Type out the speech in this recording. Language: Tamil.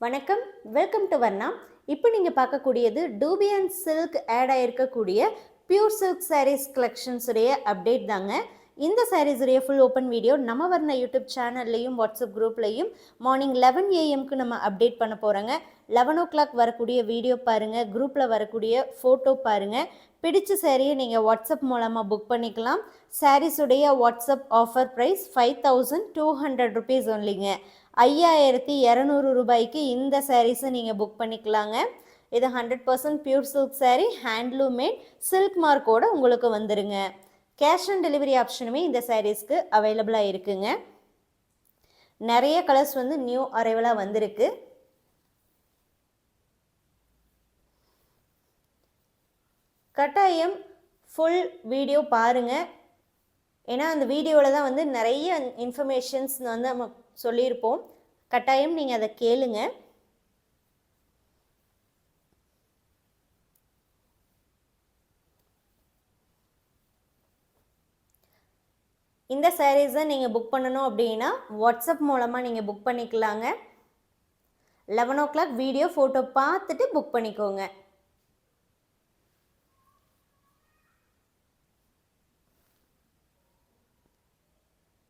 வணக்கம், வெல்கம் டு வர்ணா. இப்போ நீங்கள் பார்க்கக்கூடியது டூபியன் சில்க் ஆட் ஆகிருக்கக்கூடிய பியூர் சில்க் சாரீஸ் கலெக்ஷன்ஸுடைய அப்டேட் தாங்க. இந்த சாரீஸுடைய ஃபுல் ஓப்பன் வீடியோ நம்ம வர்ணா யூடியூப் சேனல்லையும் வாட்ஸ்அப் குரூப்லையும் மார்னிங் 11 AM நம்ம அப்டேட் பண்ண போகிறோங்க. 11 o'clock வரக்கூடிய வீடியோ பாருங்கள், குரூப்பில் வரக்கூடிய ஃபோட்டோ பாருங்கள். பிடிச்ச சாரியை நீங்கள் வாட்ஸ்அப் மூலமாக புக் பண்ணிக்கலாம். சாரீஸுடைய வாட்ஸ்அப் ஆஃபர் ப்ரைஸ் 5200 rupees ஒன்லிங்க. 5200 ரூபாய்க்கு இந்த சாரீஸை நீங்கள் புக் பண்ணிக்கலாங்க. இது 100% pure silk saree, handloom made, silk மார்க்கோட உங்களுக்கு வந்துருங்க. கேஷ் ஆன் டெலிவரி ஆப்ஷனுமே இந்த சாரீஸ்க்கு அவைலபிளாக இருக்குங்க. நிறைய கலர்ஸ் நியூ அரைவலாக வந்திருக்கு. கட்டாயம் ஃபுல் வீடியோ பாருங்கள். ஏன்னா அந்த வீடியோவில் தான் நிறைய இன்ஃபர்மேஷன்ஸ் நம்ம சொல்லியிருப்போம். கட்டாயம் நீங்கள் அதை கேளுங்க. இந்த சாரீஸை நீங்கள் புக் பண்ணணும் அப்படின்னா வாட்ஸ்அப் மூலமாக நீங்கள் புக் பண்ணிக்கலாங்க. 11 o'clock வீடியோ ஃபோட்டோ பார்த்துட்டு புக் பண்ணிக்கோங்க.